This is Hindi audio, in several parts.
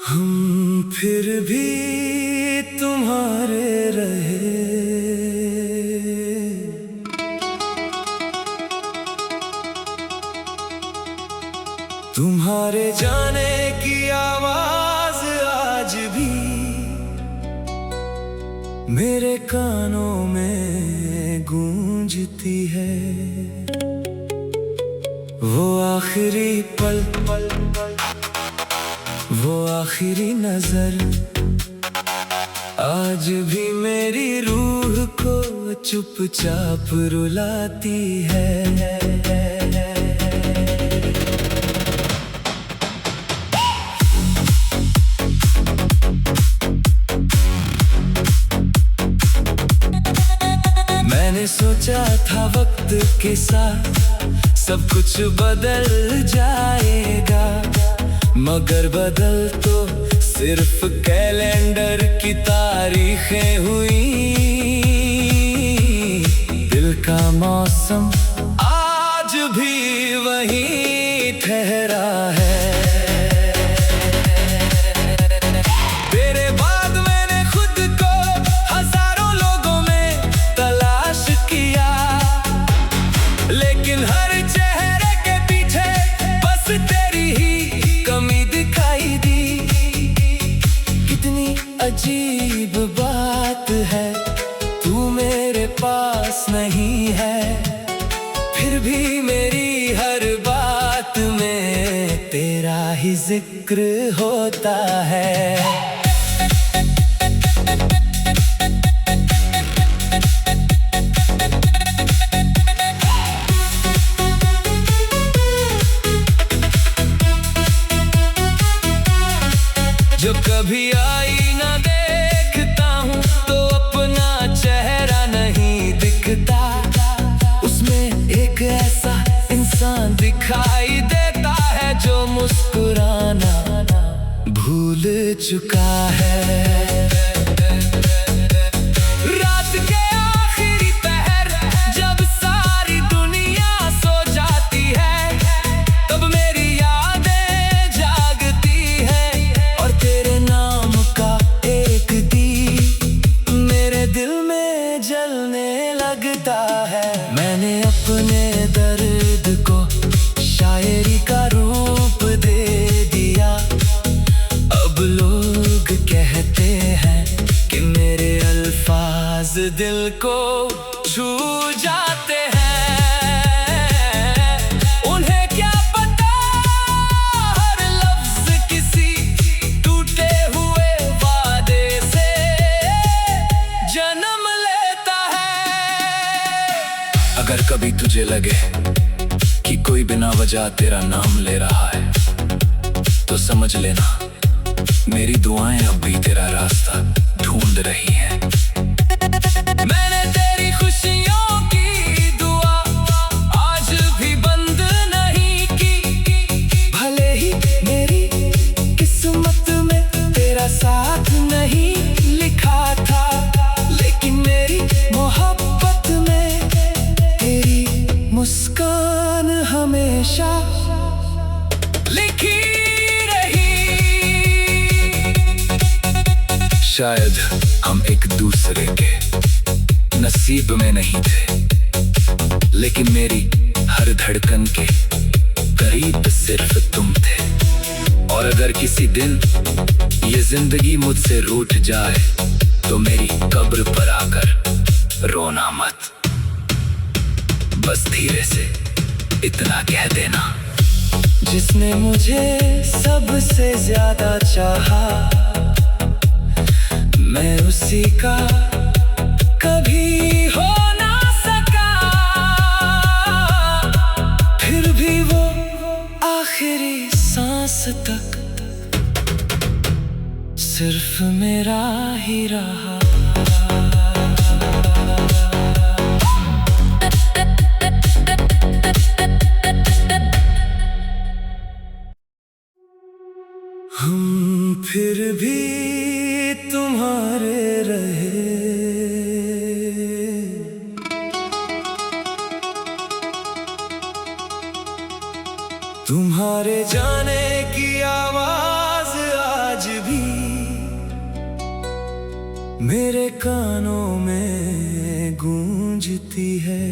हम फिर भी तुम्हारे रहे। तुम्हारे जाने की आवाज आज भी मेरे कानों में गूंजती है। वो आखिरी पल, वो आखिरी नजर आज भी मेरी रूह को चुपचाप रुलाती है। मैंने सोचा था वक्त के साथ सब कुछ बदल जाएगा, मगर बदल तो सिर्फ कैलेंडर की तारीखें हुई। दिल का मौसम आज भी वहीं ठहरा है। तेरे बाद मैंने खुद को हजारों लोगों में तलाश किया, लेकिन हर चेहरे के पीछे बस तेरी ही कमी दिखाई दी। कितनी अजीब बात है, तू मेरे पास नहीं है, फिर भी मेरी हर बात में तेरा ही जिक्र होता है। जो कभी आईना देखता हूँ तो अपना चेहरा नहीं दिखता, उसमें एक ऐसा इंसान दिखाई देता है जो मुस्कुराना भूल चुका है। रात के आखिरी पहर जब सारी दुनिया सो जाती है, तब मेरी यादें जागती है और तेरे नाम का एक दीप मेरे दिल में जलने लगता है। मैंने अपने दर्द को शायरी का रूप दे दिया। अब लोग कहते हैं कि मेरे अल्फाज दिल को छू जाते हैं। उन्हें क्या पता हर लफ्ज किसी टूटे हुए वादे से जन्म लेता है। अगर कभी तुझे लगे कि कोई बिना वजह तेरा नाम ले रहा है, तो समझ लेना मेरी दुआएं अब भी तेरा रास्ता ढूंढ रही हैं। मैंने तेरी खुशियों की दुआ आज भी बंद नहीं की, भले ही मेरी किस्मत में तेरा साथ नहीं लिखा था, लेकिन मेरी मोहब्बत में तेरी मुस्कान हमेशा लिखी रही। शायद हम एक दूसरे के नसीब में नहीं थे, लेकिन मेरी हर धड़कन के करीब सिर्फ तुम थे। और अगर किसी दिन ये जिंदगी मुझसे रूठ जाए तो मेरी कब्र पर आकर रोना मत, बस धीरे से इतना कह देना, जिसने मुझे सबसे ज्यादा चाहा मैं उसी का कभी हो ना सका। फिर भी वो आखिरी सांस तक सिर्फ मेरा ही रहा। हम फिर भी तुम्हारे रहे। तुम्हारे जाने की आवाज आज मेरे कानों में गूंजती है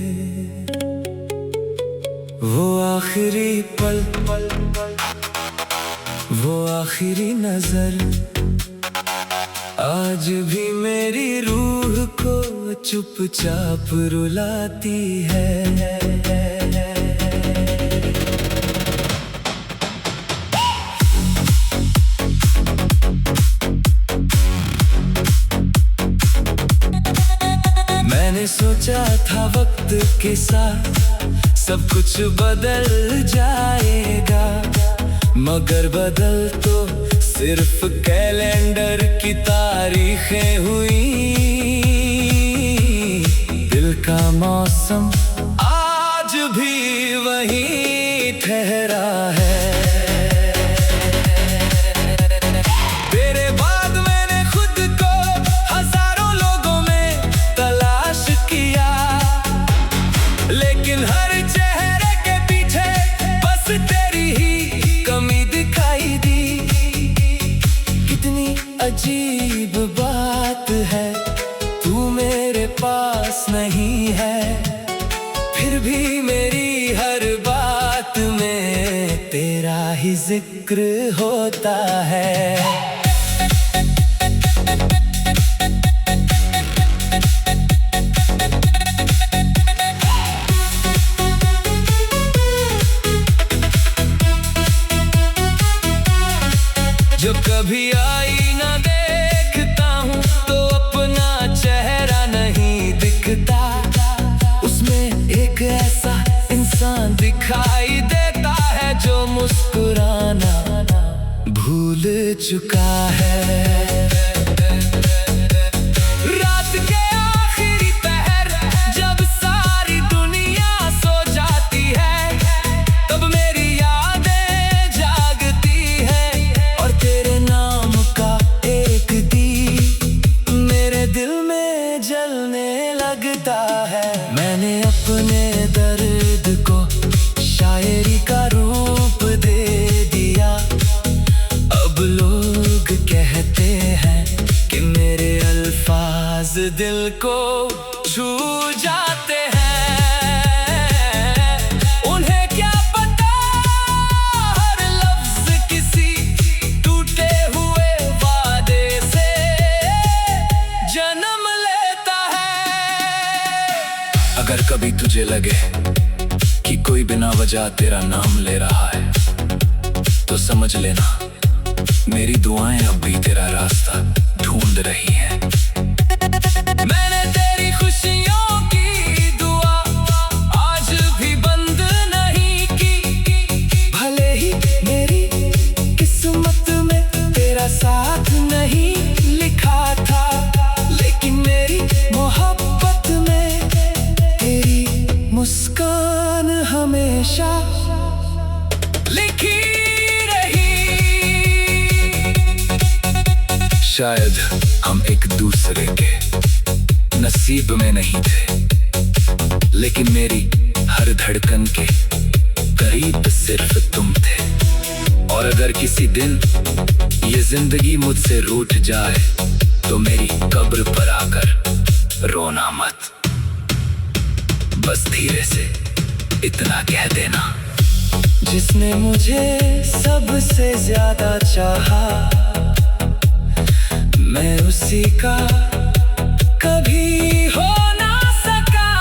वो आखिरी पल, वो आखिरी नजर आज भी मेरी रूह को चुपचाप रुलाती है। मैंने सोचा था वक्त के साथ सब कुछ बदल जाएगा, मगर बदल तो सिर्फ कैलेंडर की तारीखें हुई। दिल का मौसम आज भी वही ठहरा है। तेरे बाद मैंने खुद को हजारों लोगों में तलाश किया, लेकिन हर चेहरे के पीछे बस तेरी ही कमी दिखाई दी। कितनी अजीब बात है, तू मेरे पास नहीं है, फिर भी मेरी हर बात में तेरा ही जिक्र होता है। जब कभी आईना देखता हूँ तो अपना चेहरा नहीं दिखता, उसमें एक ऐसा इंसान दिखाई देता है जो मुस्कुराना भूल चुका है। रात के आखिरी पहर जब सारी दुनिया सो जाती है, तब मेरी यादें जागती है और तेरे नाम का एक दीप मेरे दिल में जलने लगता है। मैंने अपने दर्द को शायरी का रूप दे दिया, अब लोग कहते हैं कि मेरे अल्फाज दिल को छू जाते हैं। उन्हें क्या पता हर लफ्ज किसी टूटे हुए वादे से जन्म लेता है। अगर कभी तुझे लगे कि कोई बिना वजह तेरा नाम ले रहा है, तो समझ लेना मेरी दुआएं अब भी तेरा रास्ता ढूंढ रही हैं। मैंने तेरी खुशियों की दुआ आज भी बंद नहीं की, भले ही मेरी किस्मत में तेरा साथ नहीं लिखा था, लेकिन मेरी मोहब्बत में तेरी मुस्कान हमेशा लिखी रही। शायद हम एक दूसरे के नसीब में नहीं थे, लेकिन मेरी हर धड़कन के करीब सिर्फ तुम थे। और अगर किसी दिन ये जिंदगी मुझसे रूठ जाए तो मेरी कब्र पर आकर रोना मत, बस धीरे से इतना कह देना, जिसने मुझे सबसे ज्यादा चाहा मैं उसी का कभी हो ना सका।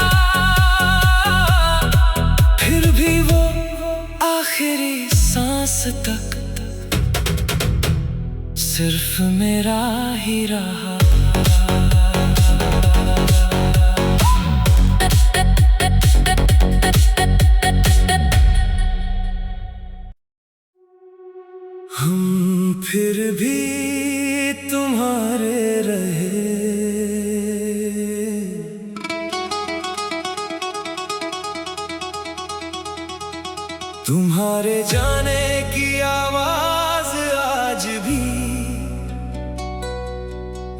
फिर भी वो आखिरी सांस तक सिर्फ मेरा ही रहा। हम फिर भी तुम्हारे रहे, तुम्हारे जाने की आवाज आज भी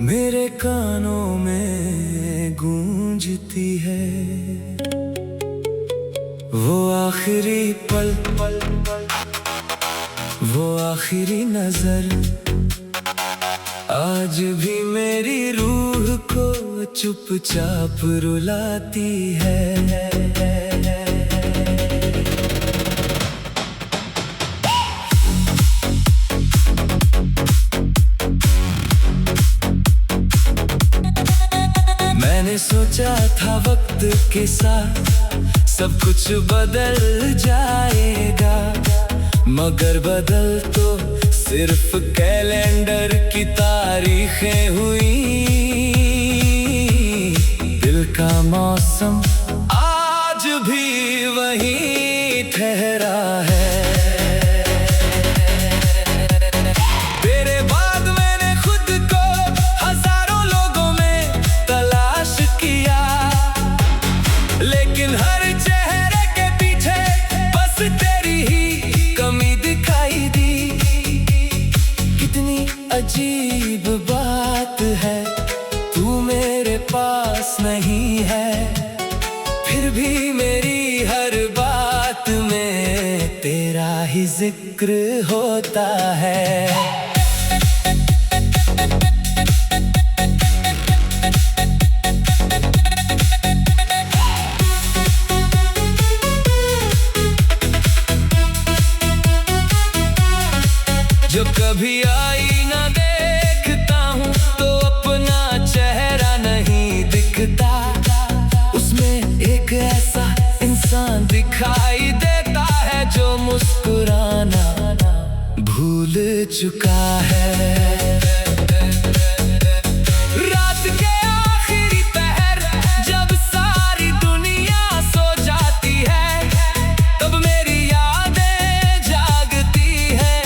मेरे कानों में गूंजती है। वो आखिरी पल, वो आखिरी नजर आज भी मेरी रूह को चुपचाप रुलाती है। मैंने सोचा था वक्त के साथ सब कुछ बदल जाएगा, मगर बदल तो सिर्फ कैलेंडर की तारीखें हुई। दिल का मौसम आज भी वही ठहरा है। तेरे बाद मैंने खुद को हजारों लोगों में तलाश किया, लेकिन हर चेहरे के पीछे बस तेरी ही कमी दिखाई दी। कितनी अजीब बात है, तू मेरे पास नहीं है, फिर भी मेरी हर बात में तेरा ही जिक्र होता है। जब कभी आईना देखता हूँ तो अपना चेहरा नहीं दिखता, उसमें एक ऐसा इंसान दिखाई देता है जो मुस्कुराना भूल चुका है। रात के आखिरी पहर जब सारी दुनिया सो जाती है, तब मेरी यादें जागती है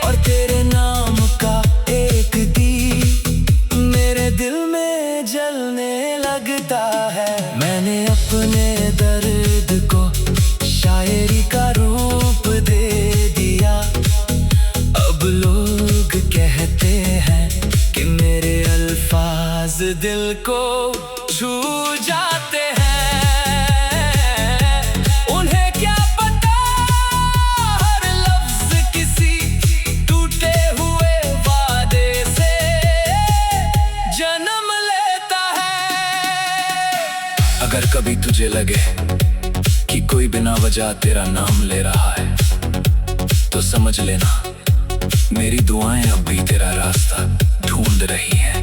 और तेरे नाम का एक दीप मेरे दिल में जलने लगता है। मैंने अपने दर्द को शायरी का रूप दे दिया, अब लोग कहते हैं कि मेरे अल्फाज दिल को छू जाते हैं। उन्हें क्या पता हर लफ्ज किसी टूटे हुए वादे से जन्म लेता है। अगर कभी तुझे लगे कि कोई बिना वजह तेरा नाम ले रहा है, तो समझ लेना मेरी दुआएं अब भी तेरा रास्ता ढूंढ रही हैं।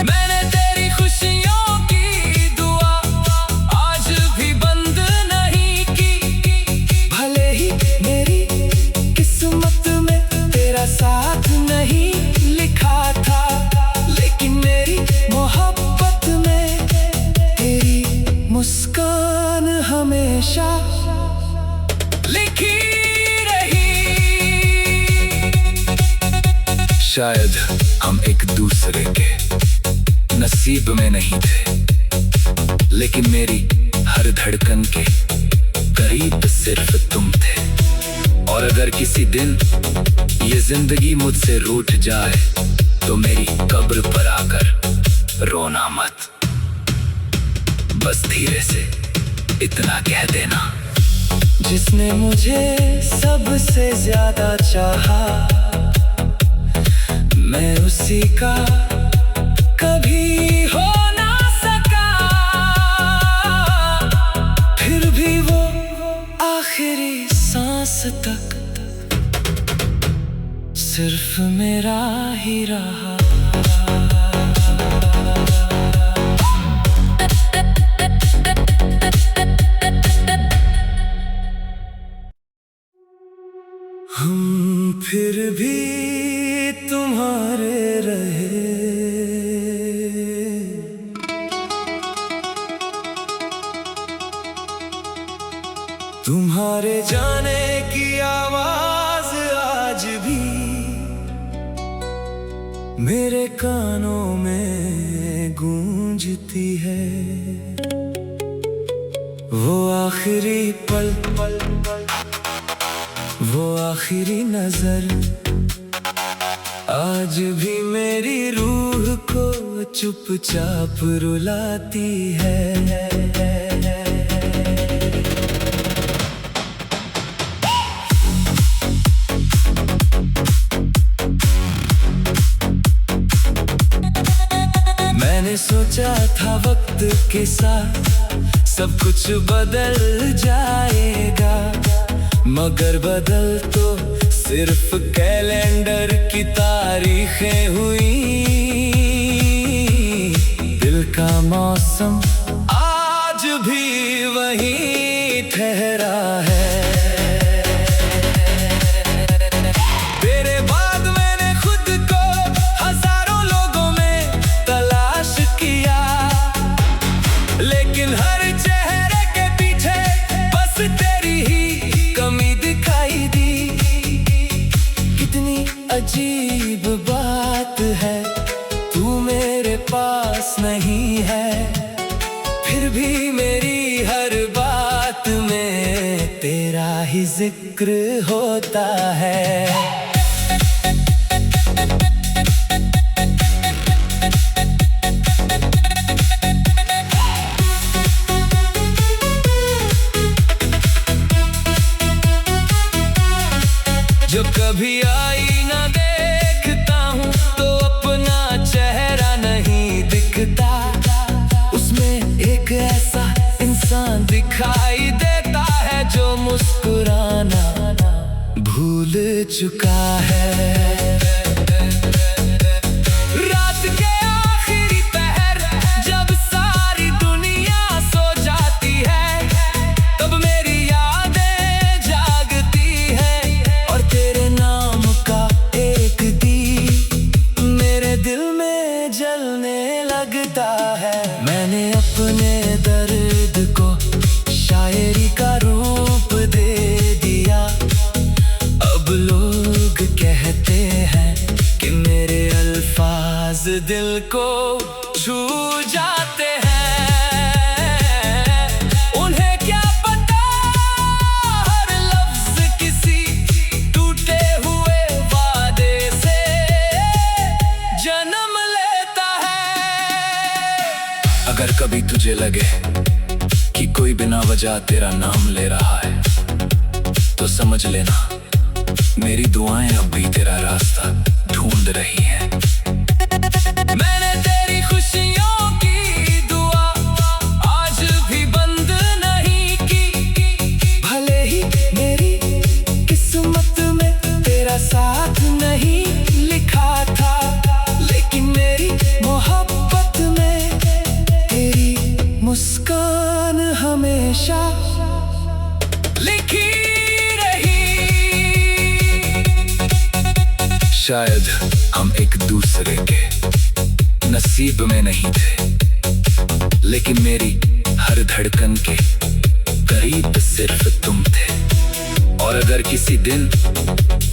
मैंने तेरी खुशियों की दुआ आज भी बंद नहीं की, भले ही मेरी किस्मत में तेरा साथ नहीं लिखा था, लेकिन मेरी मोहब्बत में तेरी मुस्कान हमेशा लिखी रही। शायद हम एक दूसरे के नसीब में नहीं थे, लेकिन मेरी हर धड़कन के करीब सिर्फ तुम थे। और अगर किसी दिन ये जिंदगी मुझसे रूठ जाए, तो मेरी कब्र पर आकर रोना मत, बस धीरे से इतना कह देना, जिसने मुझे सबसे ज्यादा चाहा, मैं उसी का कभी हो ना सका। फिर भी वो आखिरी सांस तक सिर्फ मेरा ही रहा। हम फिर भी तुम्हारे रहे, तुम्हारे जाने की आवाज आज भी मेरे कानों में गूंजती है। वो आखिरी पल पल पल, वो आखिरी नजर आज भी मेरी रूह को चुपचाप रुलाती है। मैंने सोचा था वक्त के साथ सब कुछ बदल जाएगा, मगर बदल तो सिर्फ कैलेंडर की तारीखें हुई। दिल का मौसम आज भी वही ठहरा है। तेरे बाद मैंने खुद को हजारों लोगों में तलाश किया, लेकिन हर चेहरे के पीछे बस तेरी ही कमी दिखाई दी। कितनी अजीब बात है, तू मेरे पास नहीं है, फिर भी मेरी हर बात में तेरा ही जिक्र होता है। जो कभी आईना देखता हूँ तो अपना चेहरा नहीं दिखता, उसमें एक ऐसा इंसान दिखाई देता है जो मुस्कुराना भूल चुका है। रात के आखिरी पहर जब सारी दुनिया सो जाती है, तब मेरी यादें जागती है और तेरे नाम का एक दीप मेरे दिल में जलने लगता है। मैंने अपने दर्द को शायरी का रूप दे दिया, अब लोग कहते हैं कि मेरे अल्फाज दिल को छू जाते हैं। उन्हें क्या पता हर लफ्ज किसी टूटे हुए वादे से जन्म लेता है। अगर कभी तुझे लगे कि कोई बिना वजह तेरा नाम ले रहा है, तो समझ लेना मेरी दुआएं अब भी तेरा रास्ता ढूंढ रही हैं। मैंने तेरी खुशियों की दुआ आज भी बंद नहीं की, भले ही मेरी किस्मत में तेरा साथ नहीं लिखा था, लेकिन मेरी मोहब्बत में तेरी मुस्कान हमेशा लिखी रही। शायद हम एक दूसरे के नसीब में नहीं थे, लेकिन मेरी हर धड़कन के करीब सिर्फ तुम थे। और अगर किसी दिन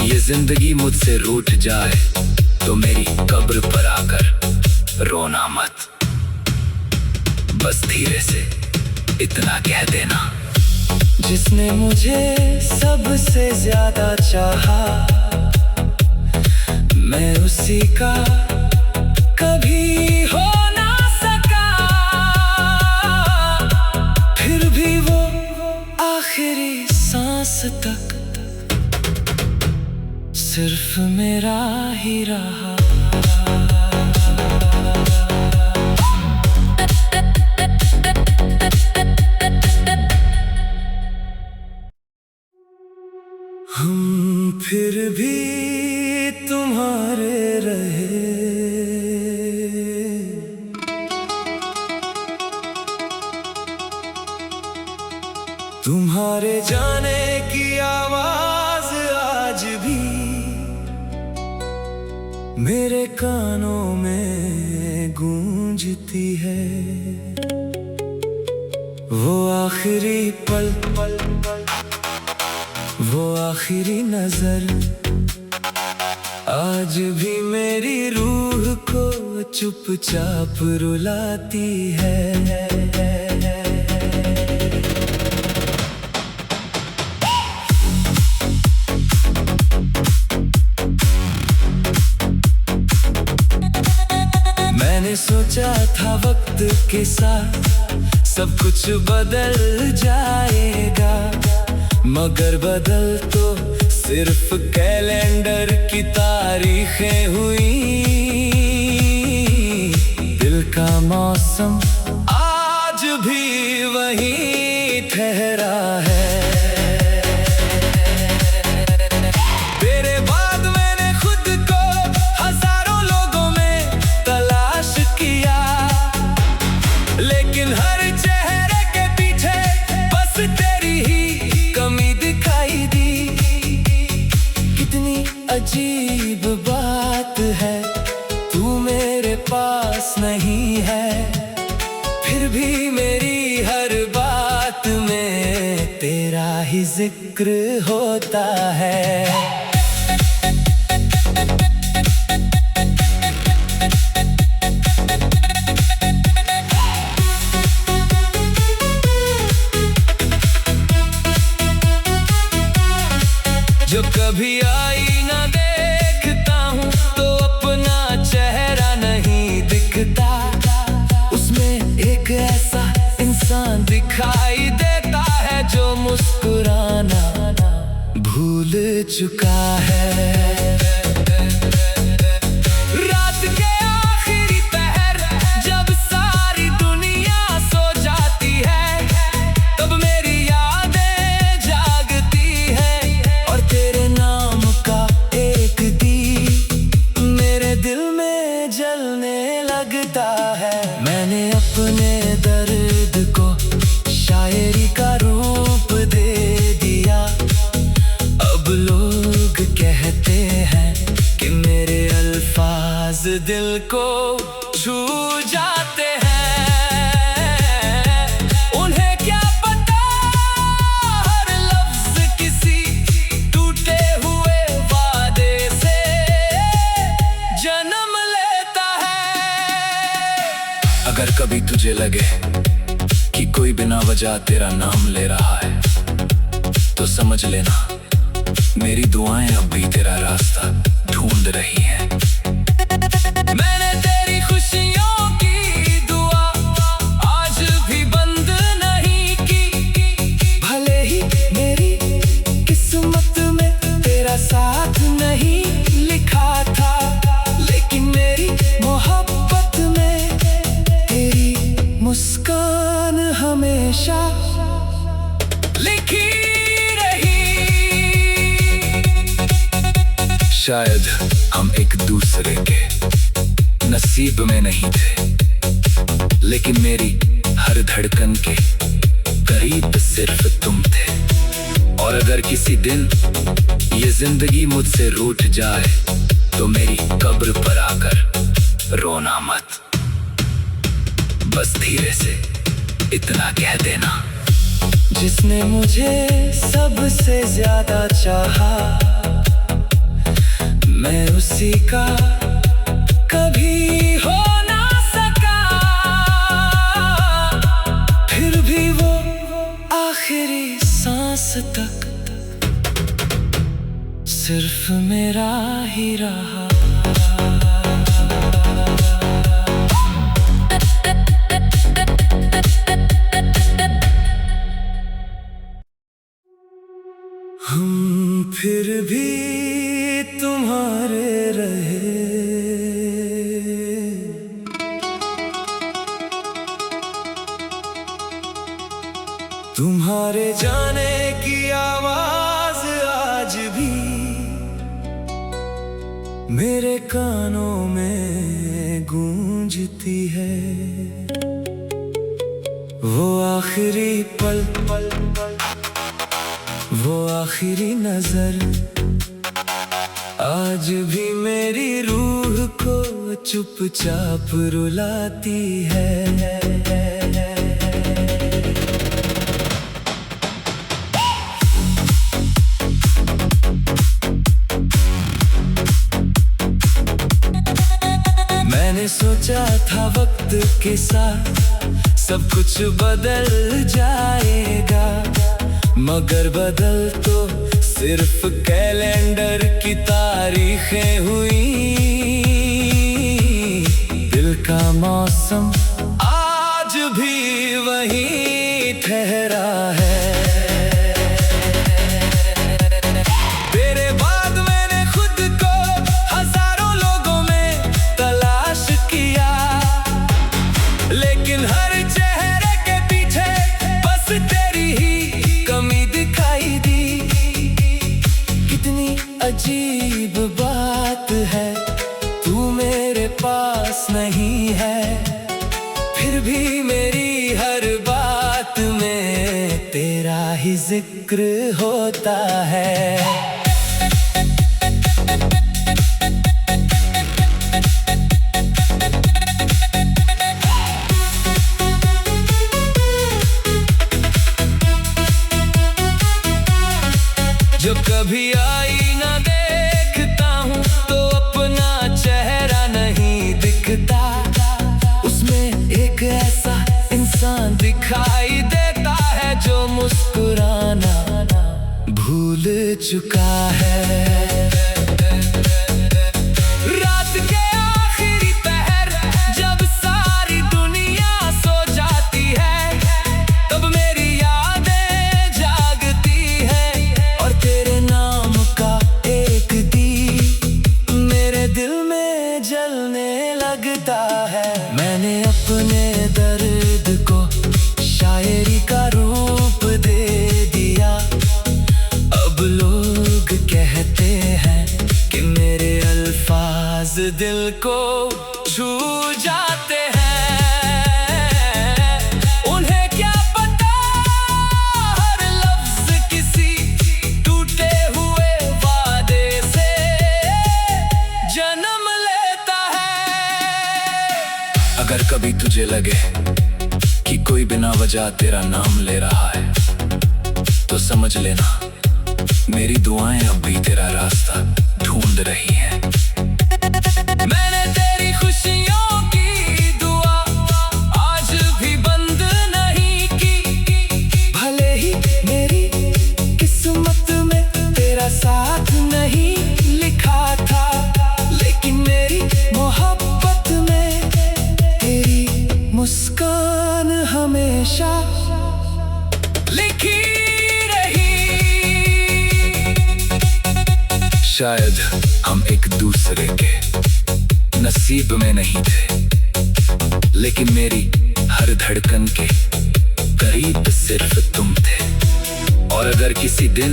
ये जिंदगी मुझसे रूठ जाए, तो मेरी कब्र पर आकर रोना मत, बस धीरे से इतना कह देना, जिसने मुझे सबसे ज्यादा चाहा, मैं उसी का कभी हो ना सका। फिर भी वो आखिरी सांस तक सिर्फ मेरा ही रहा। हम फिर भी तुम्हारे रहे, तुम्हारे जाने की आवाज आज भी मेरे कानों में गूंजती है। वो आखिरी पल, वो आखिरी नजर आज भी मेरी रूह को चुपचाप रुलाती है। मैंने सोचा था वक्त के साथ सब कुछ बदल जाएगा, मगर बदल तो सिर्फ कैलेंडर की तारीखें हुई। दिल का मौसम आज भी वहीं ठहरा है। तेरे बाद मैंने खुद को हजारों लोगों में तलाश किया, लेकिन हर चेहरे के पीछे बस तेरी ही कमी दिखाई दी। कितनी अजीब बात है, तू मेरे पास नहीं है, फिर भी मेरी हर बात में तेरा ही जिक्र होता है। जो कभी आईना देखता हूँ तो अपना चेहरा नहीं दिखता, उसमें एक ऐसा इंसान दिखाई देता है जो मुस्कुराना भूल चुका है। रात के आखिरी पहर जब सारी दुनिया सो जाती है, तब मेरी यादें जागती है और तेरे नाम का एक दीप मेरे दिल में जलने लगता है। मैंने अपने दर्द को शायरी का रूप दे दिया, अब लोग कहते हैं कि मेरे अल्फाज दिल को छू जाते हैं। उन्हें क्या पता हर लफ्ज किसी टूटे हुए वादे से जन्म लेता है। अगर कभी तुझे लगे कि कोई बिना वजह तेरा नाम ले रहा है, तो समझ लेना मेरी दुआएं अब भी तेरा रास्ता ढूंढ रही हैं। मैंने तेरी खुशियों की दुआ आज भी बंद नहीं की, भले ही मेरी किस्मत में तेरा साथ नहीं लिखा था, लेकिन मेरी मोहब्बत में तेरी मुस्कान हमेशा लिखी रही। शायद हम एक दूसरे के नसीब में नहीं थे, लेकिन मेरी हर धड़कन के करीब सिर्फ तुम थे। और अगर किसी दिन ये जिंदगी मुझसे रूठ जाए, तो मेरी कब्र पर आकर रोना मत, बस धीरे से इतना कह देना, जिसने मुझे सबसे ज्यादा चाहा, मैं उसी का कभी हो ना सका। फिर भी वो आखिरी सांस तक सिर्फ मेरा ही रहा। हम फिर भी तुम्हारे रहे, तुम्हारे जाने की आवाज आज भी मेरे कानों में गूंजती है। वो आखिरी पल पल पल, वो आखिरी नजर आज भी मेरी रूह को चुपचाप रुलाती है। मैंने सोचा था वक्त के साथ सब कुछ बदल जाएगा, मगर बदल तो सिर्फ कैलेंडर की तारीखें हुई। दिल का मौसम आज भी वहीं ठहरा है। तेरे बाद मैंने खुद को हजारों लोगों में तलाश किया, लेकिन अजीब बात है, तू मेरे पास नहीं है, फिर भी मेरी हर बात में तेरा ही जिक्र होता है। जो कभी आईना देखता हूँ तो अपना चेहरा नहीं दिखता, उसमें एक ऐसा इंसान दिखाई देता है जो मुस्कुराना भूल चुका है। रात के आखिरी पहर जब सारी दुनिया सो जाती है, तब मेरी यादें जागती है और तेरे नाम का एक दीप मेरे दिल में जलने लगता है। मैंने अपने दर्द को शायरी का रूप दे दिया, अब लोग कहते हैं कि मेरे अल्फाज दिल को छू जाते हैं। उन्हें क्या पता हर लफ्ज किसी टूटे हुए वादे से जन्म लेता है। अगर कभी तुझे लगे कि कोई बिना वजह तेरा नाम ले रहा है, तो समझ लेना मेरी दुआएं अब भी तेरा रास्ता ढूंढ रही हैं। मैंने तेरी खुशियों की दुआ आज भी बंद नहीं की, भले ही मेरी किस्मत में तेरा साथ नहीं लिखा था, लेकिन मेरी मोहब्बत में तेरी मुस्कान हमेशा लिखी रही। शायद हम एक दूसरे के नसीब में नहीं थे, लेकिन मेरी हर धड़कन के करीब सिर्फ तुम थे। और अगर किसी दिन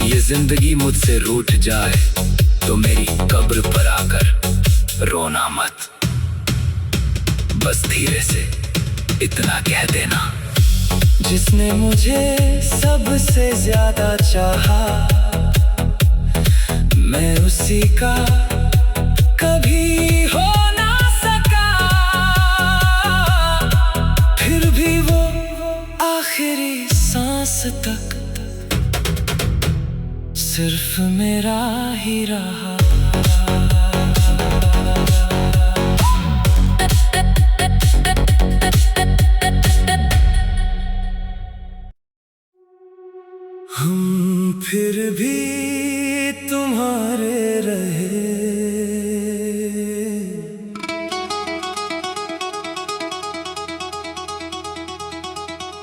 ये जिंदगी मुझसे रूठ जाए, तो मेरी कब्र पर आकर रोना मत, बस धीरे से इतना कह देना, जिसने मुझे सबसे ज्यादा चाहा, मैं उसी का कभी हो ना सका। फिर भी वो आखिरी सांस तक सिर्फ मेरा ही रहा। हम फिर भी तुम्हारे रहे,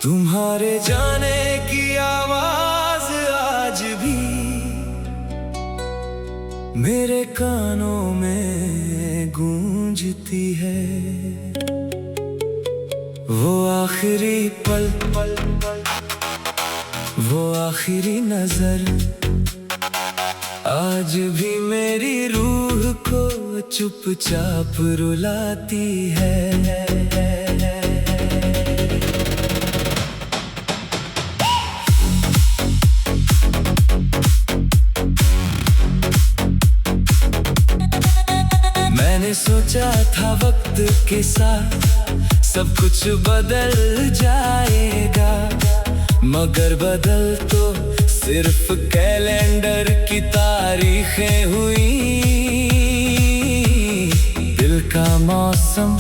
तुम्हारे जाने की आवाज आज भी मेरे कानों में गूंजती है। वो आखिरी पल पल पल, वो आखिरी नजर आज भी मेरी रूह को चुपचाप रुलाती है। मैंने सोचा था वक्त के साथ सब कुछ बदल जाएगा, मगर बदल तो सिर्फ कैलेंडर की तारीखें हुई। दिल का मौसम